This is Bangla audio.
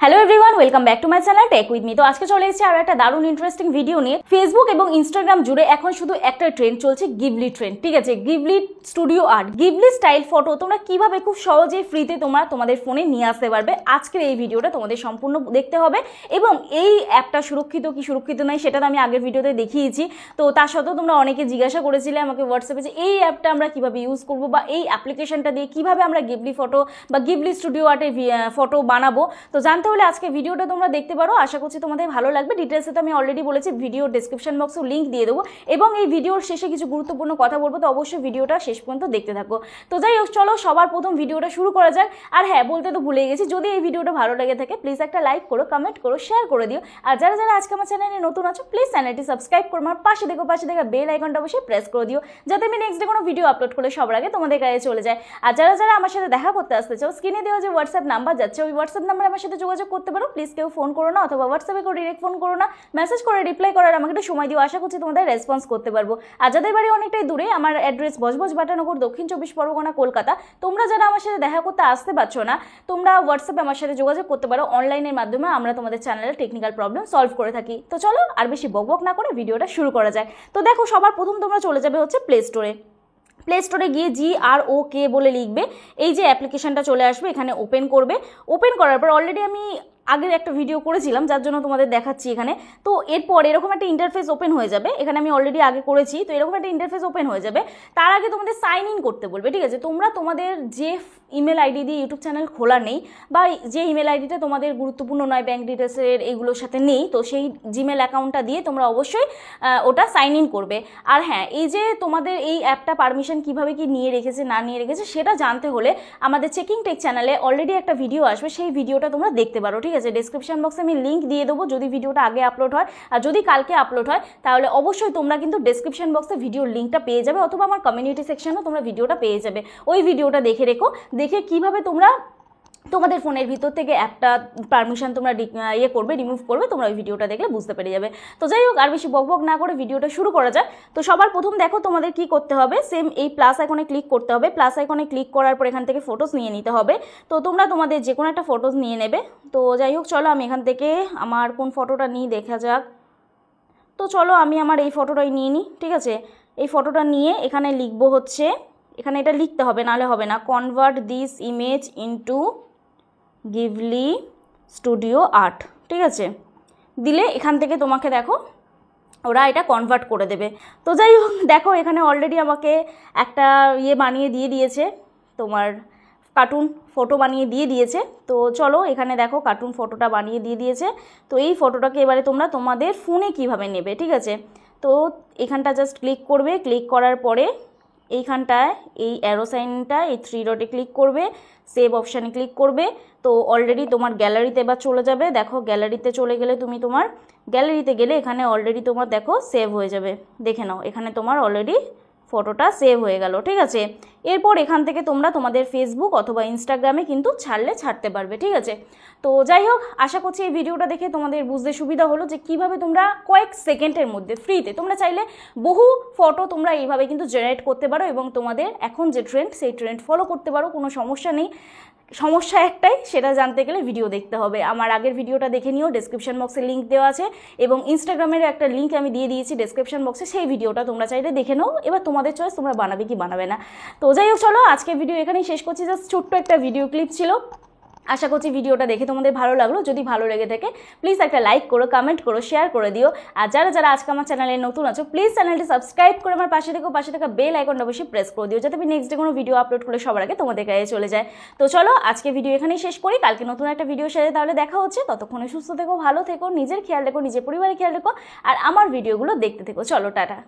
Hello everyone, welcome back to my channel tech with me. তো আজকে চলে এসেছি আরো একটা দারুণ ইন্টারেস্টিং ভিডিও নিয়ে। ফেসবুক এবং ইনস্টাগ্রাম জুড়ে এখন শুধু একটা ট্রেন্ড চলছে, গিভলি ট্রেন্ড। ঠিক আছে, Ghibli studio art, Ghibli style photo তোমরা কিভাবে খুব সহজেই ফ্রিতে তোমরা তোমাদের ফোনে নিয়ে আসতে পারবে, আজকের এই ভিডিওটা তোমাদের সম্পূর্ণ দেখতে হবে। এবং এই অ্যাপটা সুরক্ষিত কি সুরক্ষিত নয় সেটা তো আমি আগের ভিডিওতে দেখিয়েছি। তো তার সত্ত্বেও তোমরা অনেকে জিজ্ঞাসা করেছিলে আমাকে হোয়াটসঅ্যাপে যে এই অ্যাপটা আমরা কিভাবে ইউজ করবো বা এই অ্যাপ্লিকেশনটা দিয়ে কিভাবে আমরা গিভলি ফটো বা গিভলি স্টুডিও আর্টের ফটো বানাবো। তো জানতে হলে আজকে ভিডিওটা তোমরা দেখতে পারো, আশা করছি তোমাদের ভালো লাগবে। ডিটেলসে তো আমি অলরেডি বলেছি, ভিডিও ডেসক্রিপশন বক্সেও লিঙ্ক দিয়ে দেবো এবং এই ভিডিওর শেষে কিছু গুরুত্বপূর্ণ কথা বলবো, তো অবশ্যই ভিডিওটা শেষ পর্যন্ত দেখতে থাকো। তো যাই হোক, চলো সবার প্রথম ভিডিওটা শুরু করা যাক। আর হ্যাঁ, বলতে তো ভুলে গেছি, যদি এই ভিডিওটা ভালো লেগে থাকে প্লিজ একটা লাইক করো, কমেন্ট করো, শেয়ার করে দিও। আর যারা যারা আজকে আমার চ্যানেলে নতুন আছো প্লিজ চ্যানেলটি সাবস্ক্রাইব করো, আমার পাশে দেখা বেল আইকনটা অবশ্যই প্রেস করে দিও, যাতে আমি নেক্সট ডে কোনো ভিডিও আপলোড করলে সবার আগে তোমাদের কাছে চলে যায়। আর যারা যারা আমার সাথে দেখা করতে আসতে চাও, স্ক্রিনে দেওয়া যে হোয়াটসঅ্যাপ নাম্বার যাচ্ছে ওই হোয়াটসঅ্যাপ নাম্বারে আমার সাথে যোগাযোগ করতে পারো। প্লিজ কেউ ফোন করো না, অথবা হোয়াটসঅ্যাপে করে ডিরেক্ট ফোন করো না, মেসেজ করে রিপ্লাই করার আমাকে একটু সময় দিও, আশা করছি তোমাদের রেসপন্স করতে পারবো। আর যাদের বাড়ি অনেকটাই দূরে, আমার অ্যাড্রেস বজবজ বাটানগর, দক্ষিণ 24 পরগনা, কলকাতা। তোমরা যারা আমার সাথে দেখা করতে আসতে পারছো না, তোমরা হোয়াটসঅ্যাপে আমার সাথে যোগাযোগ করতে পারো, অনলাইনের মাধ্যমে আমরা তোমাদের চ্যানেলের টেকনিক্যাল প্রবলেম সলভ করে থাকি। তো চলো আর বেশি বকবক না করে ভিডিওটা শুরু করা যায়। তো দেখো, সবার প্রথম তোমরা চলে যাবে হচ্ছে প্লে স্টোরে। প্লে স্টোরে গিয়ে GROK বলে লিখবে, এই যে অ্যাপ্লিকেশনটা চলে আসবে, এখানে ওপেন করবে। ওপেন করার পর অলরেডি আমি আগের একটা ভিডিও করেছিলাম, যার জন্য তোমাদের দেখাচ্ছি এখানে। তো এরপর এরকম একটা ইন্টারফেস ওপেন হয়ে যাবে, এখানে আমি অলরেডি আগে করেছি, তো এরকম একটা ইন্টারফেস ওপেন হয়ে যাবে। তার আগে তোমাদের সাইন ইন করতে বলবে। ঠিক আছে, তোমরা তোমাদের যে ইমেল আইডি দিয়ে ইউটিউব চ্যানেল খোলা নেই, বা যে ইমেল আইডিটা তোমাদের গুরুত্বপূর্ণ নয়, ব্যাঙ্ক ডিটেলসের এগুলোর সাথে নেই, তো সেই জিমেল অ্যাকাউন্টটা দিয়ে তোমরা অবশ্যই ওটা সাইন ইন করবে। আর হ্যাঁ, এই যে তোমাদের এই অ্যাপটা পারমিশন কিভাবে কি নিয়ে রেখেছে না নিয়ে রেখেছে সেটা জানতে হলে আমাদের চেকিং টেক চ্যানেলে অলরেডি একটা ভিডিও আসবে, সেই ভিডিওটা তোমরা দেখতে পারো। ঠিক আছে, ডেসক্রিপশন বক্সে আমি লিঙ্ক দিয়ে দেবো, যদি ভিডিওটা আগে আপলোড হয়। আর যদি কালকে আপলোড হয় তাহলে অবশ্যই তোমরা কিন্তু ডেসক্রিপশন বক্সে ভিডিওর লিঙ্কটা পেয়ে যাবে, অথবা আমার কমিউনিটি সেকশনেও তোমরা ভিডিওটা পেয়ে যাবে। ওই ভিডিওটা দেখে রেখো, দেখে কিভাবে তোমরা তোমাদের ফোনের ভিতর থেকে অ্যাপটা পারমিশন তোমরা রিমুভ করবে, তোমরা ওই ভিডিওটা দেখলে বুঝতে পেরে যাবে। তো যাই হোক, আর বেশি বকবক না করে ভিডিওটা শুরু করা যাক। তো সবার প্রথম দেখো তোমাদের কি করতে হবে, সেম এই প্লাস আইকনে ক্লিক করতে হবে। প্লাস আইকনে ক্লিক করার পর এখান থেকে ফটোস নিয়ে নিতে হবে। তো তোমরা তোমাদের যে কোনো একটা ফটোস নিয়ে নেবে। তো যাই হোক, চলো আমি এখান থেকে আমার কোন ফটোটা নিয়ে দেখা যাক। তো চলো আমি আমার এই ফটোটাই নিয়ে নিই। ঠিক আছে, এই ফটোটা নিয়ে এখানে লিখবো হচ্ছে, এখানে এটা লিখতে হবে, নাহলে হবে না, convert this image into Ghibli studio art. ঠিক আছে, দিলে এখান থেকে তোমাকে দেখো ওরা এটা কনভার্ট করে দেবে। তো যাই হোক, দেখো এখানে অলরেডি আমাকে একটা বানিয়ে দিয়ে দিয়েছে, তোমার কার্টুন ফটো বানিয়ে দিয়ে দিয়েছে। তো চলো এখানে দেখো কার্টুন ফটোটা বানিয়ে দিয়ে দিয়েছে। তো এই ফটোটাকে এবারে তোমরা তোমাদের ফোনে কিভাবে নেবে। ঠিক আছে, তো এখানটা জাস্ট ক্লিক করবে, ক্লিক করার পরে এইখানটায় এই অ্যারো সাইনটা, এই 3 ডটে ক্লিক করবে, সেভ অপশানে ক্লিক করবে। তো অলরেডি তোমার গ্যালারিতে এবার চলে যাবে। দেখো গ্যালারিতে চলে গেলে তুমি তোমার গ্যালারিতে গেলে এখানে অলরেডি তোমার দেখো সেভ হয়ে যাবে, দেখে নাও এখানে তোমার অলরেডি ফটোটা সেভ হয়ে গেল। ঠিক আছে, এরপর এখান থেকে তোমরা তোমাদের ফেসবুক অথবা ইনস্টাগ্রামে কিন্তু ছাড়তে পারবে। ঠিক আছে, তো যাই হোক, আশা করছি এই ভিডিওটা দেখে তোমাদের বুঝতে সুবিধা হলো যে কিভাবে তোমরা কয়েক সেকেন্ডের মধ্যে ফ্রিতে তোমরা চাইলে বহু ফটো তোমরা এইভাবে কিন্তু জেনারেট করতে পারো, এবং তোমাদের এখন যে ট্রেন্ড সেই ট্রেন্ড ফলো করতে পারো, কোনো সমস্যা নেই। সমস্যা একটাই, সেটা জানতে গেলে ভিডিও দেখতে হবে। আমার আগের ভিডিওটা দেখে নিও, ডেসক্রিপশন বক্সে লিঙ্ক দেওয়া আছে, এবং ইনস্টাগ্রামের একটা লিঙ্ক আমি দিয়ে দিয়েছি ডেসক্রিপশন বক্সে, সেই ভিডিওটা তোমরা চাইলে দেখে নাও। এবার তোমাদের চয়েস, তোমরা বানাবে কি বানাবে না। তো যাই হোক, চলো আজকে ভিডিও এখানেই শেষ করছি। জাস্ট ছোট্ট একটা ভিডিও ক্লিপ ছিল, আশা করছি ভিডিওটা দেখে তোমাদের ভালো লাগলো। যদি ভালো লেগে থাকে প্লিজ একটা লাইক করো, কমেন্ট করো, শেয়ার করে দিও। আর যারা যারা আজকে আমার চ্যানেলে নতুন আছো প্লিজ চ্যানেলটি সাবস্ক্রাইব করে আমার পাশে থাকা বেল আইকনটা অবশ্যই প্রেস করে দিও, যাতে আমি নেক্সট ডে কোনো ভিডিও আপলোড করলে সবার আগে তোমাদের কাছে চলে যায়। তো চলো আজকে ভিডিও এখানেই শেষ করি, কালকে নতুন একটা ভিডিওর সাথে তাহলে দেখা হচ্ছে। ততক্ষণে সুস্থ থেকো, ভালো থেকো, নিজের খেয়াল রেখো, নিজের পরিবারের খেয়াল রেখো, আর আমার ভিডিওগুলো দেখতে থেকো। চলো টাটা।